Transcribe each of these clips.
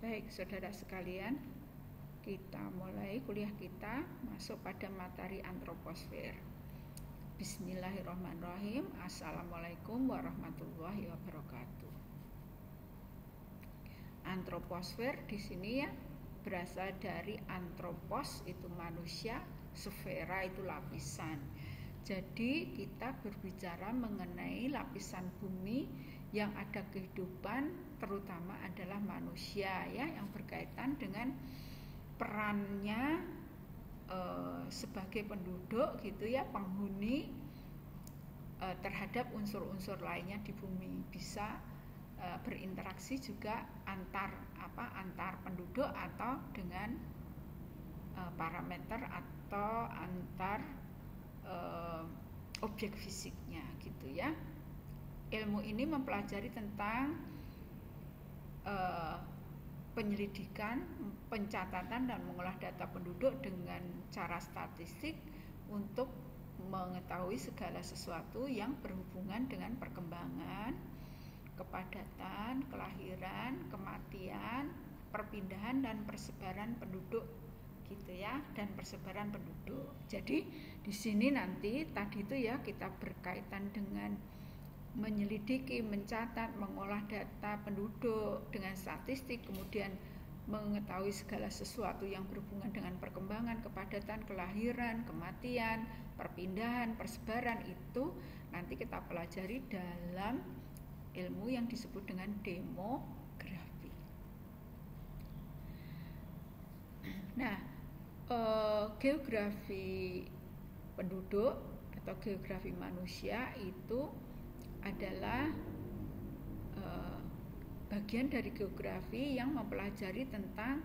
Baik, saudara sekalian, kita mulai kuliah kita masuk pada materi antroposfer. Bismillahirrahmanirrahim. Assalamualaikum warahmatullahi wabarakatuh. Antroposfer di sini ya berasal dari antropos itu manusia, sfera itu lapisan. Jadi kita berbicara mengenai lapisan bumi yang ada kehidupan, terutama adalah manusia ya, yang berkaitan dengan perannya sebagai penduduk gitu ya, penghuni terhadap unsur-unsur lainnya di bumi. Bisa berinteraksi juga antar penduduk atau dengan parameter atau antar objek fisiknya gitu ya. Ilmu ini mempelajari tentang penyelidikan, pencatatan dan mengolah data penduduk dengan cara statistik untuk mengetahui segala sesuatu yang berhubungan dengan perkembangan, kepadatan, kelahiran, kematian, perpindahan dan persebaran penduduk gitu ya, dan persebaran penduduk. Jadi di sini nanti tadi itu ya kita berkaitan dengan menyelidiki, mencatat, mengolah data penduduk dengan statistik, kemudian mengetahui segala sesuatu yang berhubungan dengan perkembangan, kepadatan, kelahiran, kematian, perpindahan, persebaran, itu nanti kita pelajari dalam ilmu yang disebut dengan demografi. Nah, geografi penduduk atau geografi manusia itu adalah bagian dari geografi yang mempelajari tentang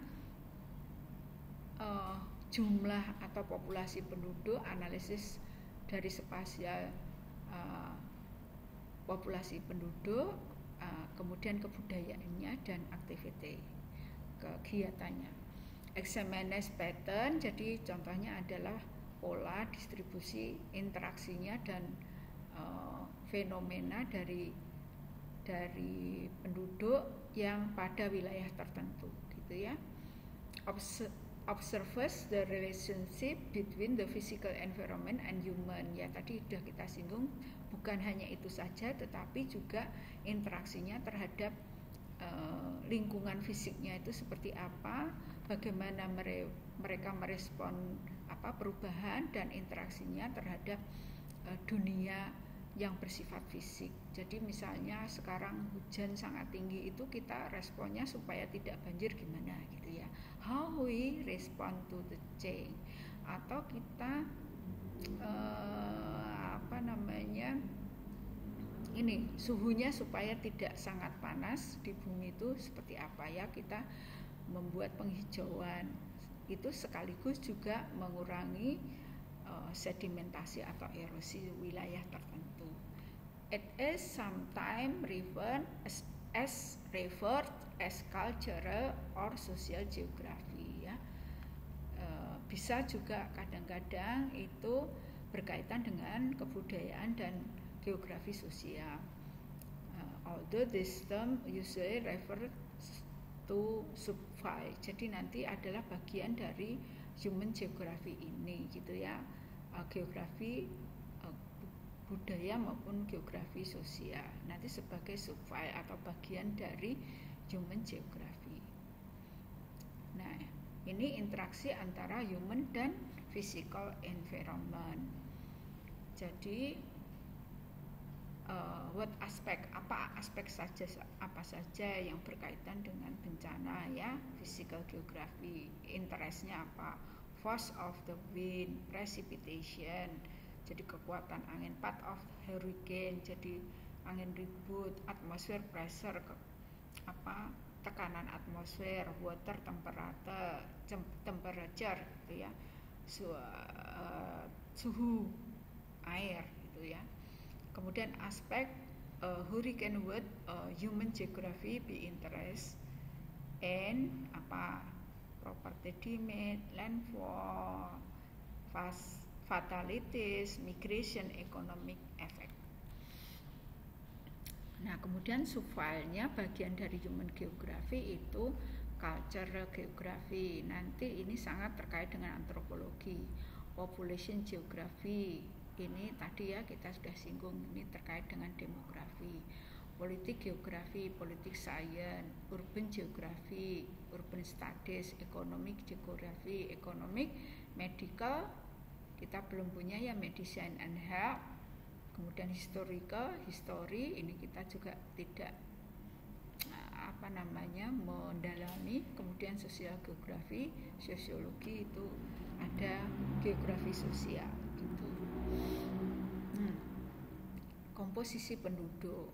jumlah atau populasi penduduk, analisis dari spasial populasi penduduk, kemudian kebudayaannya dan aktiviti kegiatannya. Examines pattern, jadi contohnya adalah pola distribusi interaksinya dan fenomena dari penduduk yang pada wilayah tertentu gitu ya. Observes the relationship between the physical environment and human, ya tadi sudah kita singgung, bukan hanya itu saja tetapi juga interaksinya terhadap lingkungan fisiknya itu seperti apa, bagaimana mereka merespon perubahan dan interaksinya terhadap dunia yang bersifat fisik. Jadi misalnya sekarang hujan sangat tinggi, itu kita responnya supaya tidak banjir gimana gitu ya, how we respond to the change. Atau kita ini suhunya supaya tidak sangat panas di bumi itu seperti apa ya, kita membuat penghijauan, itu sekaligus juga mengurangi sedimentasi atau erosi wilayah tertentu. It is sometimes referred as cultural or social geography ya. Bisa juga kadang-kadang itu berkaitan dengan kebudayaan dan geografi sosial. Although this term usually refers to subfield, jadi nanti adalah bagian dari human geography ini gitu ya, geografi budaya maupun geografi sosial nanti sebagai subfield atau bagian dari human geography. Nah, ini interaksi antara human dan physical environment. Jadi aspek apa saja yang berkaitan dengan bencana ya, physical geography, interestnya apa, force of the wind, precipitation, jadi kekuatan angin, path of hurricane, jadi angin ribut, atmosphere pressure, tekanan atmosfer, water temperature gitu ya, suhu air gitu ya. Kemudian aspek hurricane would human geography be interest and property damage, landfall, fatalities, migration, economic effect. Nah, kemudian subfilenya bagian dari human geography itu culture geography. Nanti ini sangat terkait dengan antropologi. Population geography, ini tadi ya kita sudah singgung, ini terkait dengan demografi. Politik geografi, politik science, urban geography, urban studies, economic geography, economic, medical, kita belum punya ya medicine and health. Kemudian historical, history, ini kita juga tidak mendalami. Kemudian sosial geografi, sosiologi, itu ada geografi sosial gitu. Komposisi penduduk,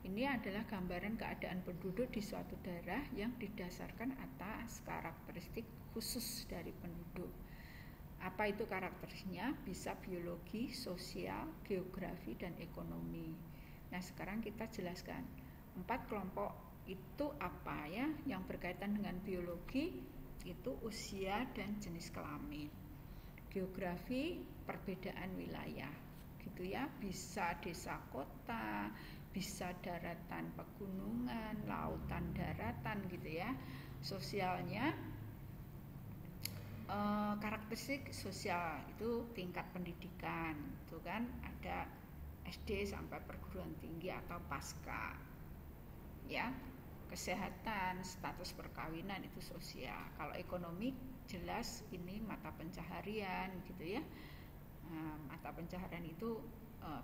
ini adalah gambaran keadaan penduduk di suatu daerah yang didasarkan atas karakteristik khusus dari penduduk. Apa itu karakteristiknya? Bisa biologi, sosial, geografi, dan ekonomi. Nah, sekarang kita jelaskan 4 kelompok itu apa ya, yang berkaitan dengan biologi itu usia dan jenis kelamin. Geografi, perbedaan wilayah gitu ya, bisa desa kota, bisa daratan pegunungan, lautan daratan gitu ya. Sosialnya karakteristik sosial itu tingkat pendidikan, itu kan ada SD sampai perguruan tinggi atau pasca ya. Kesehatan, status perkawinan itu sosial. Kalau ekonomi jelas ini mata pencaharian gitu ya. Mata pencaharian itu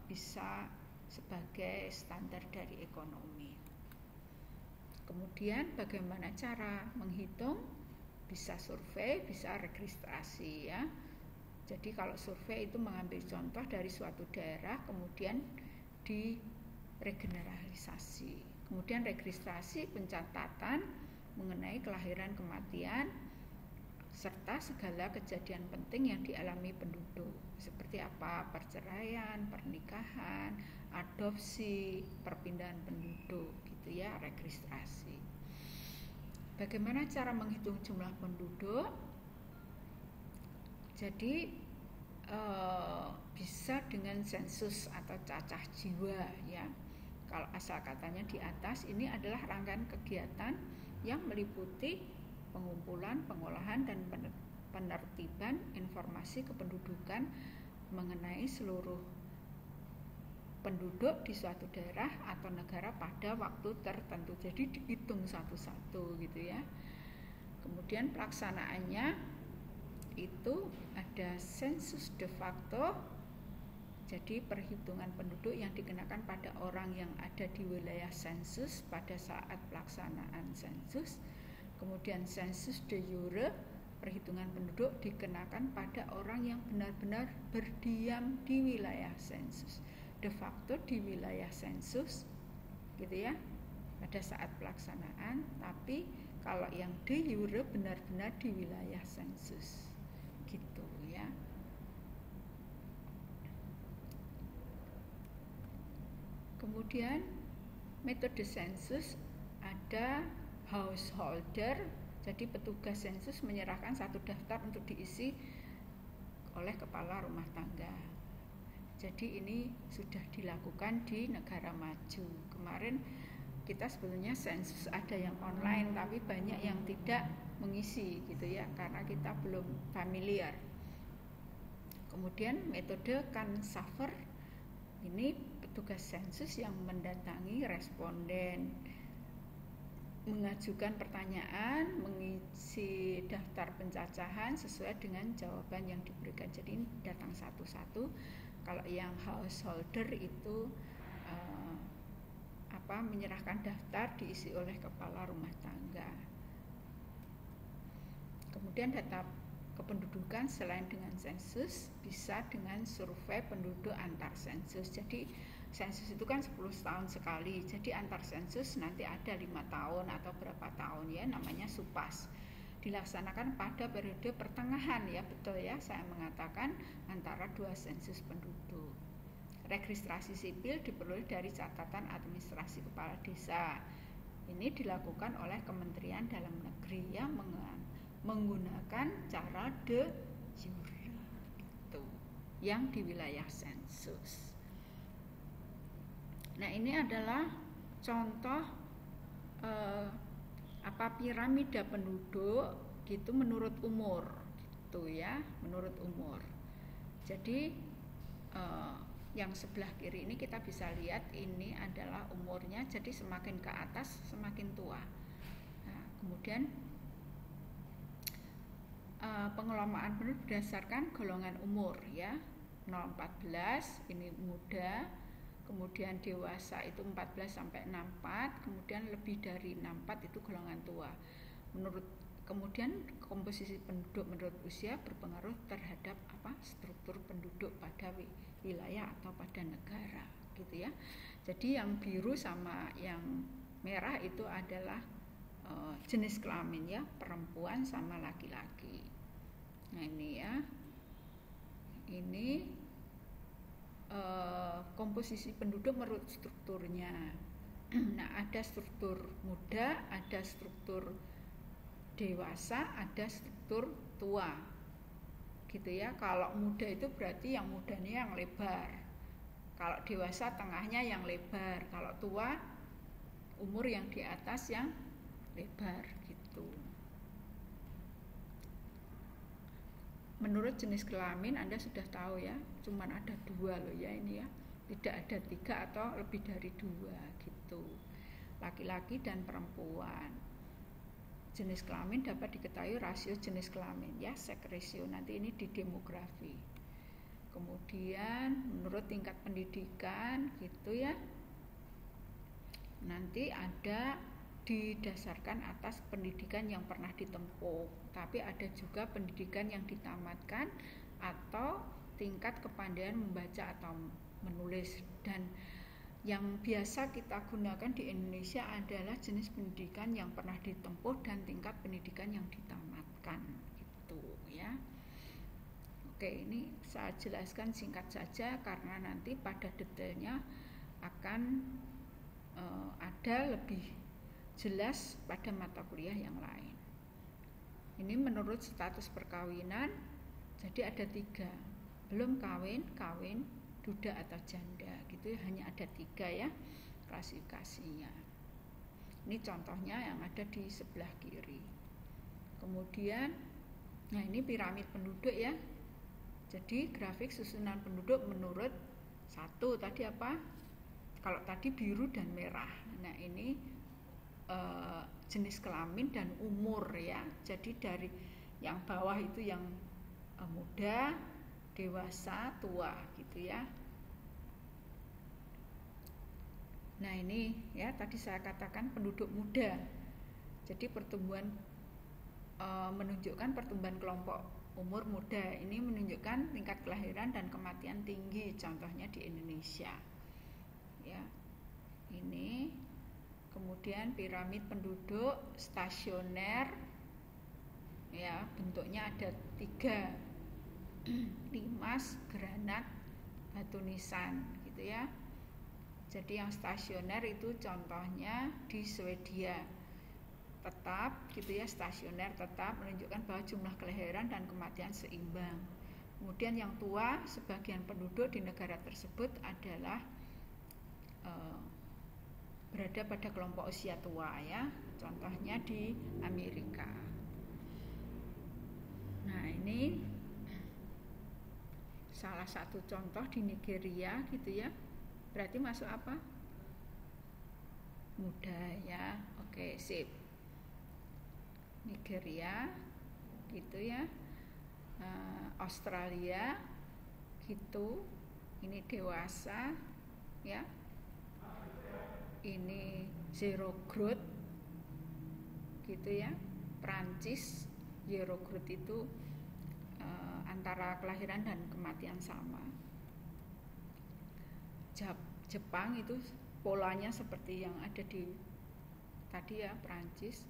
bisa sebagai standar dari ekonomi. Kemudian bagaimana cara menghitung? Bisa survei, bisa registrasi ya. Jadi kalau survei itu mengambil contoh dari suatu daerah kemudian diregeneralisasi. Kemudian registrasi, pencatatan mengenai kelahiran, kematian serta segala kejadian penting yang dialami penduduk. Seperti apa? Perceraian, pernikahan, adopsi, perpindahan penduduk gitu ya, registrasi. Bagaimana cara menghitung jumlah penduduk? Jadi bisa dengan sensus atau cacah jiwa ya. Kalau asal katanya di atas, ini adalah rangkaian kegiatan yang meliputi pengumpulan, pengolahan, dan penertiban informasi kependudukan mengenai seluruh penduduk di suatu daerah atau negara pada waktu tertentu. Jadi dihitung satu-satu gitu ya. Kemudian pelaksanaannya itu ada sensus de facto, jadi perhitungan penduduk yang dikenakan pada orang yang ada di wilayah sensus pada saat pelaksanaan sensus. Kemudian sensus de jure, perhitungan penduduk dikenakan pada orang yang benar-benar berdiam di wilayah sensus. De facto di wilayah sensus gitu ya pada saat pelaksanaan, tapi kalau yang de jure benar-benar di wilayah sensus gitu ya. Kemudian metode sensus ada householder, jadi petugas sensus menyerahkan satu daftar untuk diisi oleh kepala rumah tangga. Jadi ini sudah dilakukan di negara maju. Kemarin kita sebetulnya sensus ada yang online, tapi banyak yang tidak mengisi gitu ya, karena kita belum familiar. Kemudian metode Kansaver, ini petugas sensus yang mendatangi responden, mengajukan pertanyaan, mengisi daftar pencacahan sesuai dengan jawaban yang diberikan. Jadi datang satu-satu. Kalau yang householder itu menyerahkan daftar diisi oleh kepala rumah tangga. Kemudian data kependudukan selain dengan sensus bisa dengan survei penduduk antar sensus. Jadi sensus itu kan 10 tahun sekali. Jadi antar sensus nanti ada 5 tahun atau berapa tahun ya, namanya SUPAS. Dilaksanakan pada periode pertengahan ya, betul ya, saya mengatakan antara 2 sensus penduduk. Registrasi sipil diperoleh dari catatan administrasi kepala desa. Ini dilakukan oleh Kementerian Dalam Negeri yang menggunakan cara de jure itu yang di wilayah sensus. Nah, ini adalah contoh Kenapa piramida penduduk gitu menurut umur gitu ya, menurut umur. Jadi yang sebelah kiri ini kita bisa lihat ini adalah umurnya, jadi semakin ke atas semakin tua. Nah, kemudian pengelolaan penduduk berdasarkan golongan umur ya. 0-14 ini muda, kemudian dewasa itu 14 sampai 64, kemudian lebih dari 64 itu golongan tua. Kemudian komposisi penduduk menurut usia berpengaruh terhadap struktur penduduk pada wilayah atau pada negara gitu ya. Jadi yang biru sama yang merah itu adalah jenis kelamin ya, perempuan sama laki-laki. Nah ini ya, ini komposisi penduduk menurut strukturnya. Nah ada struktur muda, ada struktur dewasa, ada struktur tua gitu ya. Kalau muda itu berarti yang mudanya yang lebar, kalau dewasa tengahnya yang lebar, kalau tua umur yang di atas yang lebar gitu. Menurut jenis kelamin Anda sudah tahu ya, cuman ada 2 loh ya ini ya, tidak ada 3 atau lebih dari 2 gitu, laki-laki dan perempuan. Jenis kelamin dapat diketahui rasio jenis kelamin ya, sex ratio, nanti ini di demografi. Kemudian menurut tingkat pendidikan gitu ya, nanti ada didasarkan atas pendidikan yang pernah ditempuh, tapi ada juga pendidikan yang ditamatkan atau tingkat kepandaian membaca atau menulis. Dan yang biasa kita gunakan di Indonesia adalah jenis pendidikan yang pernah ditempuh dan tingkat pendidikan yang ditamatkan gitu ya. Oke, ini saya jelaskan singkat saja karena nanti pada detailnya akan ada lebih jelas pada mata kuliah yang lain. Ini menurut status perkawinan, jadi ada 3, belum kawin, kawin, duda atau janda gitu, hanya ada 3 ya klasifikasinya. Ini contohnya yang ada di sebelah kiri. Kemudian, nah ini piramid penduduk ya. Jadi grafik susunan penduduk menurut 1 tadi apa? Kalau tadi biru dan merah. Nah ini jenis kelamin dan umur ya. Jadi dari yang bawah itu yang muda, dewasa, tua gitu ya. Nah ini ya tadi saya katakan penduduk muda. Jadi pertumbuhan menunjukkan pertumbuhan kelompok umur muda. Ini menunjukkan tingkat kelahiran dan kematian tinggi, contohnya di Indonesia. Ya. Ini kemudian piramid penduduk stasioner ya, bentuknya ada 3, limas, granat, batu nisan gitu ya. Jadi yang stasioner itu contohnya di Swedia, tetap gitu ya, stasioner tetap menunjukkan bahwa jumlah kelahiran dan kematian seimbang. Kemudian yang tua, sebagian penduduk di negara tersebut adalah berada pada kelompok usia tua ya, contohnya di Amerika. Nah ini salah satu contoh di Nigeria gitu ya, berarti masuk apa? Muda ya. Oke, sip. Nigeria gitu ya. Australia gitu, ini dewasa ya, ini zero growth gitu ya. Prancis zero growth itu antara kelahiran dan kematian sama. Jepang itu polanya seperti yang ada di tadi ya, Prancis.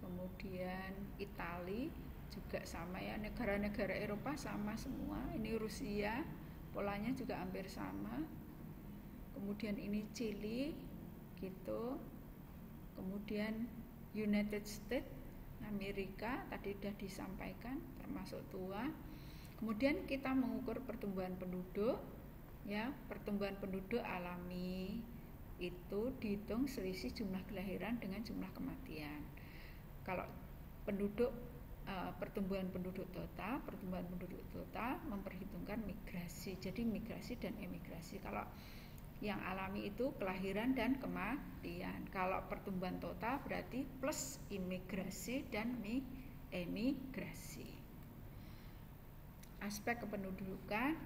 Kemudian Italia juga sama ya, negara-negara Eropa sama semua. Ini Rusia, polanya juga hampir sama. Kemudian ini Chili gitu. Kemudian United States, Amerika tadi sudah disampaikan termasuk tua. Kemudian kita mengukur pertumbuhan penduduk ya, pertumbuhan penduduk alami itu dihitung selisih jumlah kelahiran dengan jumlah kematian. Kalau pertumbuhan penduduk total memperhitungkan migrasi. Jadi migrasi dan emigrasi. Kalau yang alami itu kelahiran dan kematian. Kalau pertumbuhan total berarti plus imigrasi dan emigrasi. Aspek kependudukan.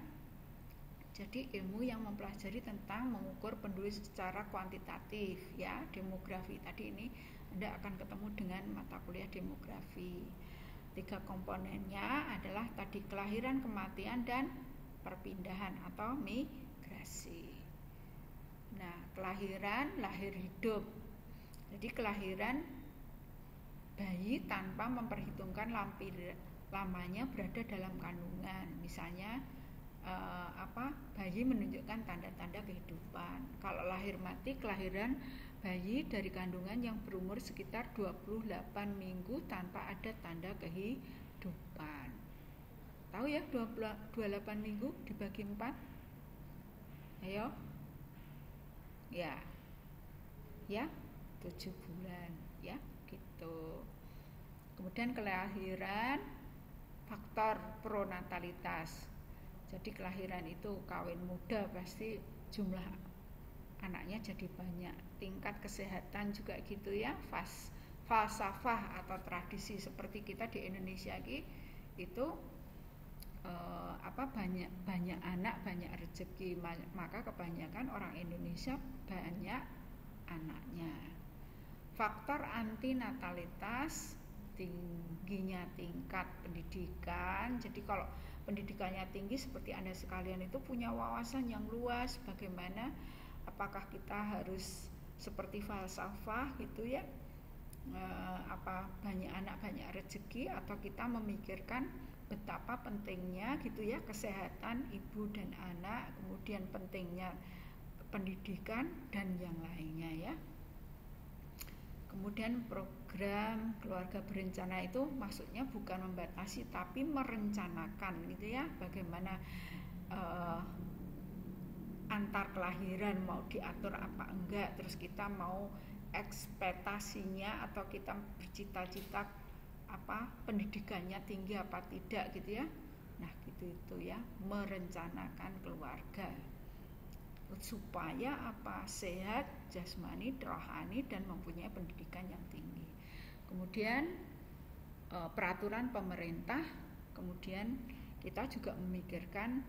Jadi ilmu yang mempelajari tentang mengukur penduduk secara kuantitatif, ya, demografi. Tadi ini Anda akan ketemu dengan mata kuliah demografi. 3 komponennya adalah tadi kelahiran, kematian, dan perpindahan atau migrasi. Nah, kelahiran, lahir hidup. Jadi kelahiran bayi tanpa memperhitungkan lamanya berada dalam kandungan. Misalnya bayi menunjukkan tanda-tanda kehidupan. Kalau lahir mati, kelahiran bayi dari kandungan yang berumur sekitar 28 minggu tanpa ada tanda kehidupan. Tahu ya 28 minggu dibagi 4? Ayo. Ya. 7 bulan, ya, gitu. Kemudian kelahiran, faktor pronatalitas. Jadi kelahiran itu kawin muda pasti jumlah anaknya jadi banyak. Tingkat kesehatan juga gitu ya. Falsafah atau tradisi seperti kita di Indonesia itu banyak anak banyak rezeki, maka kebanyakan orang Indonesia banyak anaknya. Faktor antinatalitas, tingginya tingkat pendidikan. Jadi kalau pendidikannya tinggi seperti Anda sekalian itu punya wawasan yang luas, bagaimana apakah kita harus seperti falsafah gitu ya, banyak anak banyak rezeki, atau kita memikirkan betapa pentingnya gitu ya kesehatan ibu dan anak, kemudian pentingnya pendidikan dan yang lainnya ya. Kemudian program keluarga berencana itu maksudnya bukan membatasi tapi merencanakan gitu ya, bagaimana antar kelahiran mau diatur apa enggak, terus kita mau ekspektasinya atau kita bercita-cita pendidikannya tinggi apa tidak gitu ya. Nah gitu itu ya, merencanakan keluarga supaya sehat jasmani, rohani, dan mempunyai pendidikan yang tinggi. Kemudian peraturan pemerintah. Kemudian kita juga memikirkan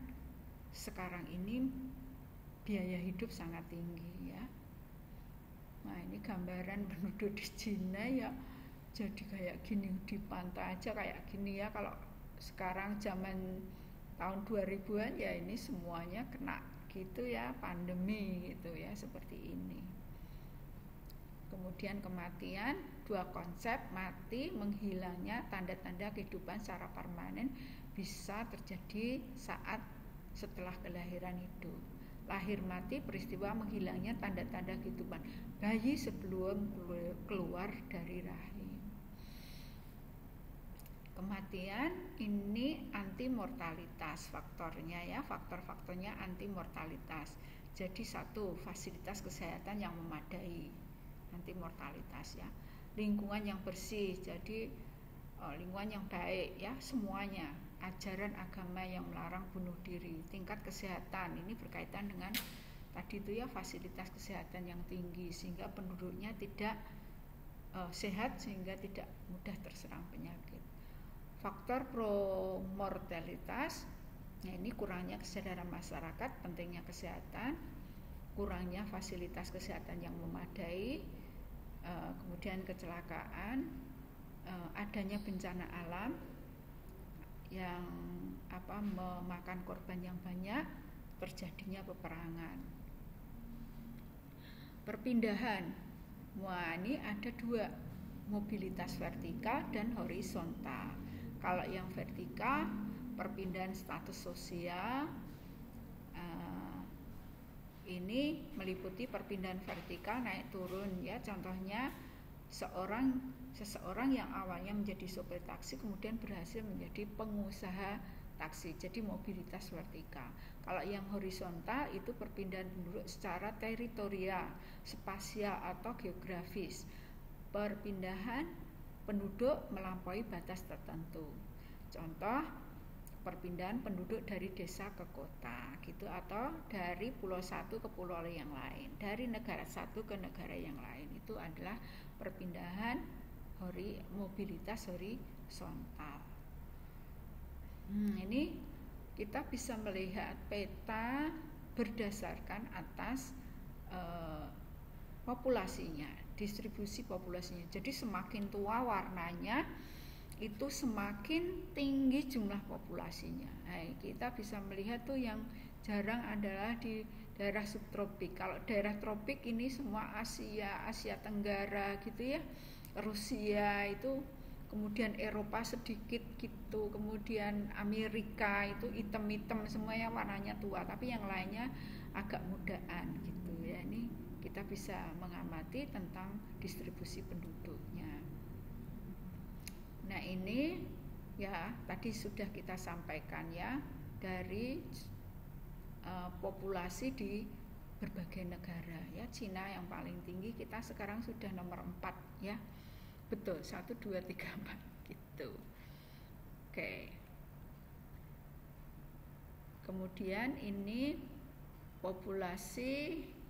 sekarang ini biaya hidup sangat tinggi ya. Nah ini gambaran penduduk di Cina ya, jadi kayak gini, di pantai aja kayak gini ya. Kalau sekarang zaman tahun 2000-an ya ini semuanya kena gitu ya, pandemi gitu ya, seperti ini. Kemudian kematian, 2 konsep, mati, menghilangnya tanda-tanda kehidupan secara permanen bisa terjadi saat setelah kelahiran hidup. Lahir mati, peristiwa menghilangnya tanda-tanda kehidupan bayi sebelum keluar dari rahim. Kematian ini anti mortalitas faktornya ya, faktor-faktornya anti mortalitas. Jadi 1, fasilitas kesehatan yang memadai, anti mortalitas ya. Lingkungan yang bersih, jadi lingkungan yang baik ya, semuanya. Ajaran agama yang melarang bunuh diri. Tingkat kesehatan ini berkaitan dengan tadi itu ya, fasilitas kesehatan yang tinggi sehingga penduduknya tidak sehat, sehingga tidak mudah terserang penyakit. Faktor promortalitas, nah ini kurangnya kesadaran masyarakat pentingnya kesehatan, kurangnya fasilitas kesehatan yang memadai, kemudian kecelakaan, adanya bencana alam yang memakan korban yang banyak, terjadinya peperangan. Perpindahan, wah ini ada 2, mobilitas vertikal dan horizontal. Kalau yang vertikal, perpindahan status sosial, ini meliputi perpindahan vertikal naik turun ya. Contohnya seseorang yang awalnya menjadi sopir taksi kemudian berhasil menjadi pengusaha taksi, jadi mobilitas vertikal. Kalau yang horizontal itu perpindahan penduduk secara teritorial, spasial atau geografis. Perpindahan penduduk melampaui batas tertentu. Contoh, perpindahan penduduk dari desa ke kota gitu, atau dari pulau satu ke pulau yang lain, dari negara satu ke negara yang lain. Itu adalah perpindahan mobilitas horizontal. Ini kita bisa melihat peta berdasarkan atas populasinya, distribusi populasinya. Jadi semakin tua warnanya itu semakin tinggi jumlah populasinya. Nah, kita bisa melihat tuh yang jarang adalah di daerah subtropik. Kalau daerah tropik ini semua Asia Tenggara gitu ya, Rusia itu, kemudian Eropa sedikit gitu, kemudian Amerika itu hitam-hitam semuanya, warnanya tua, tapi yang lainnya agak mudaan gitu ya. Ini kita bisa mengamati tentang distribusi penduduknya. Nah, ini ya tadi sudah kita sampaikan ya, dari populasi di berbagai negara ya. Cina yang paling tinggi, kita sekarang sudah nomor 4 ya. Betul, 1, 2, 3, 4 gitu. Oke. Kemudian ini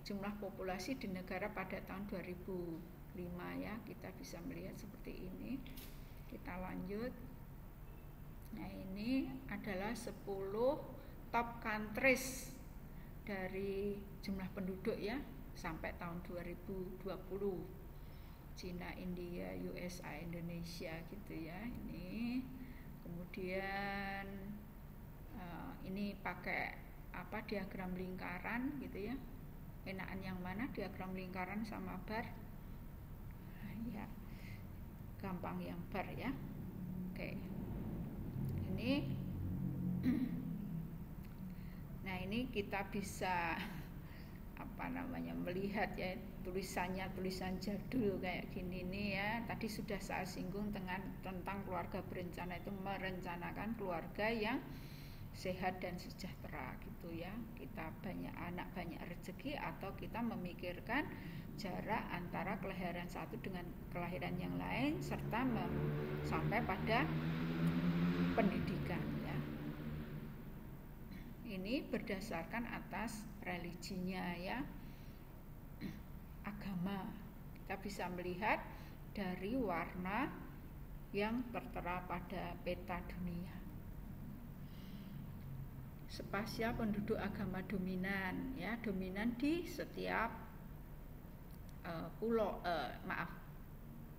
jumlah populasi di negara pada tahun 2005 ya. Kita bisa melihat seperti ini. Kita lanjut. Nah, ini adalah 10 top countries dari jumlah penduduk ya sampai tahun 2020. Cina, India, USA, Indonesia gitu ya. Ini kemudian ini pakai diagram lingkaran gitu ya. Enakan yang mana, diagram lingkaran sama bar? Ya, gampang yang bar ya. Oke. Ini nah, ini kita bisa melihat ya tulisan jadul kayak gini nih ya. Tadi sudah saya singgung tentang keluarga berencana, itu merencanakan keluarga yang sehat dan sejahtera gitu ya. Kita banyak anak, banyak rezeki, atau kita memikirkan jarak antara kelahiran satu dengan kelahiran yang lain, serta sampai pada pendidikan ya. Ini berdasarkan atas religinya ya, agama. Kita bisa melihat dari warna yang tertera pada peta dunia. Spasial penduduk agama dominan ya, dominan di setiap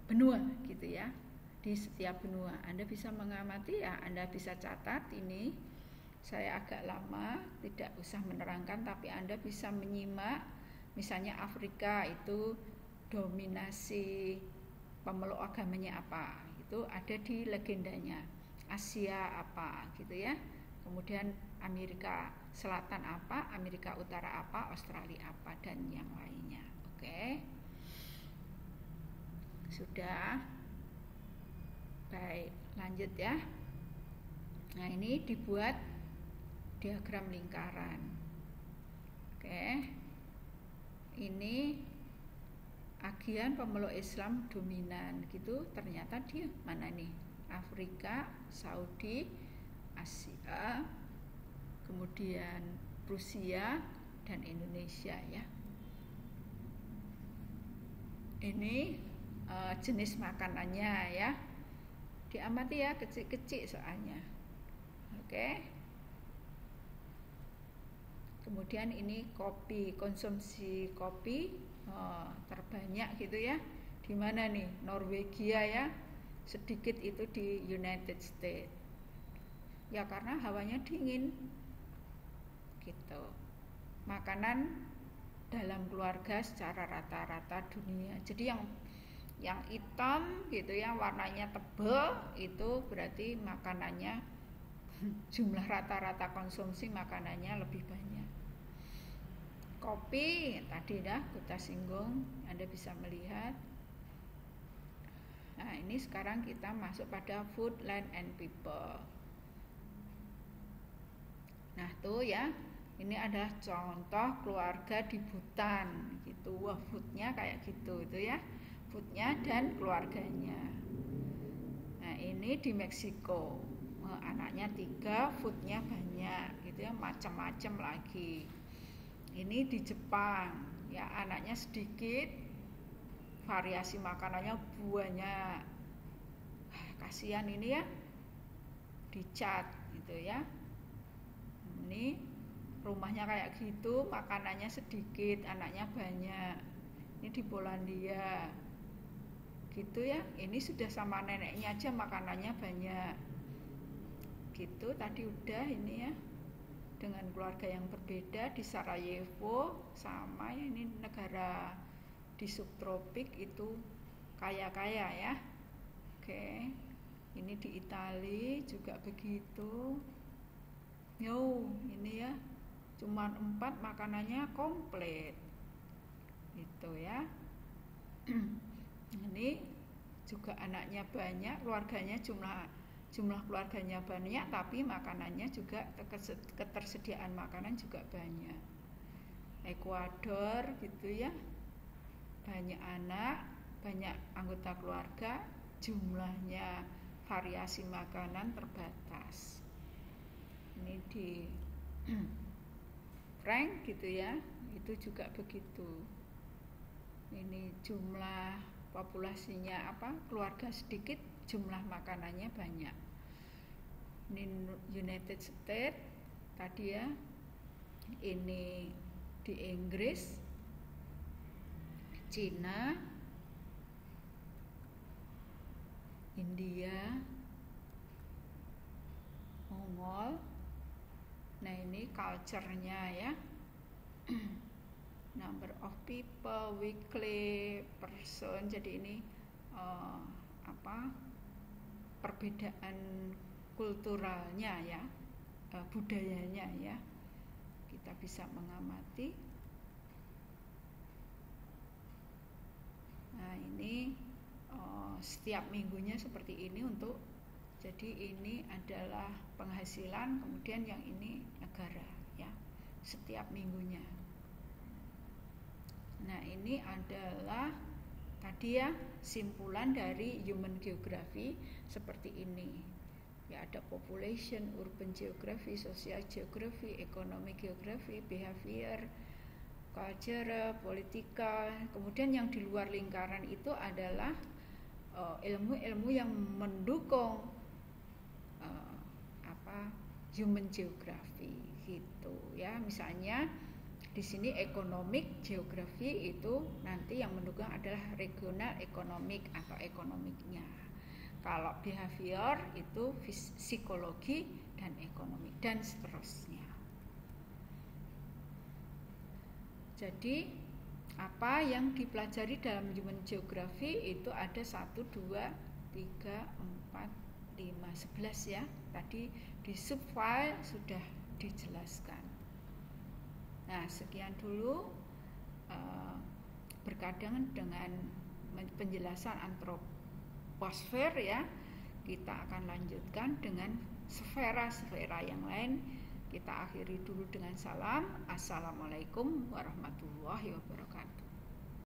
benua gitu ya, di setiap benua. Anda bisa mengamati ya, Anda bisa catat ini. Saya agak lama tidak usah menerangkan, tapi Anda bisa menyimak. Misalnya Afrika itu dominasi pemeluk agamanya apa, itu ada di legendanya. Asia apa gitu ya. Kemudian Amerika Selatan apa, Amerika Utara apa, Australia apa, dan yang lainnya. Oke. Sudah. Baik, lanjut ya. Nah, ini dibuat diagram lingkaran. Oke. Ini agian pemeluk Islam dominan gitu. Ternyata dia mana nih? Afrika, Saudi, Asia, kemudian Rusia, dan Indonesia ya. Ini jenis makanannya ya. Diamati ya, kecil-kecil soalnya. Oke. Kemudian ini kopi, konsumsi kopi terbanyak gitu ya. Di mana nih? Norwegia ya. Sedikit itu di United States. Ya karena hawanya dingin. Gitu. Makanan dalam keluarga secara rata-rata dunia. Jadi yang hitam gitu ya, warnanya tebal, itu berarti makanannya jumlah rata-rata konsumsi makanannya lebih banyak. Kopi tadi dah kita singgung, Anda bisa melihat. Nah, ini sekarang kita masuk pada food, land, and people. Nah, tuh ya, ini adalah contoh keluarga di Bhutan gitu. Wah, foodnya kayak gitu itu ya, foodnya dan keluarganya. ini di Meksiko, anaknya 3, foodnya banyak gitu ya, macam-macam lagi. Ini di Jepang, ya anaknya sedikit, variasi makanannya banyak. Kasihan ini ya, dicat gitu ya. Ini rumahnya kayak gitu, makanannya sedikit, anaknya banyak. Ini di Polandia gitu ya, ini sudah sama neneknya aja makanannya banyak gitu. Tadi udah ini ya, dengan keluarga yang berbeda di Sarajevo sama ya, ini negara di subtropik itu kaya-kaya ya. Oke, ini di Italia juga begitu. Yo, ini ya cuman 4 makanannya komplit gitu ya. Ini juga anaknya banyak, keluarganya jumlah keluarganya banyak, tapi makanannya juga ketersediaan makanan juga banyak. Ekuador gitu ya, banyak anak, banyak anggota keluarga, jumlahnya variasi makanan terbatas. Ini di Frank gitu ya, itu juga begitu. Ini jumlah populasinya keluarga sedikit, jumlah makanannya banyak. Ini United States tadi ya, ini di Inggris, Cina, India, Mongol. Nah ini culture-nya ya, number of people, weekly person. Jadi ini perbedaan kulturalnya ya, budayanya ya, kita bisa mengamati. Nah ini setiap minggunya seperti ini untuk, jadi ini adalah penghasilan, kemudian yang ini negara ya, setiap minggunya. Nah ini adalah tadi ya simpulan dari human geography seperti ini ya, ada population, urban geography, social geography, economic geography, behavior, culture, politika. Kemudian yang di luar lingkaran itu adalah ilmu-ilmu yang mendukung human geography gitu ya. Misalnya di sini economic geography itu nanti yang mendukung adalah regional economic atau ekonomiknya. Kalau behavior itu psikologi dan ekonomi dan seterusnya. Jadi apa yang dipelajari dalam human geography itu ada 1, 2, 3, 4, 5, 11 ya. Tadi di subfile sudah dijelaskan. Nah sekian dulu berkaitan dengan penjelasan antroposfer ya. Kita akan lanjutkan dengan sfera-sfera yang lain. Kita akhiri dulu dengan salam. Assalamualaikum warahmatullahi wabarakatuh.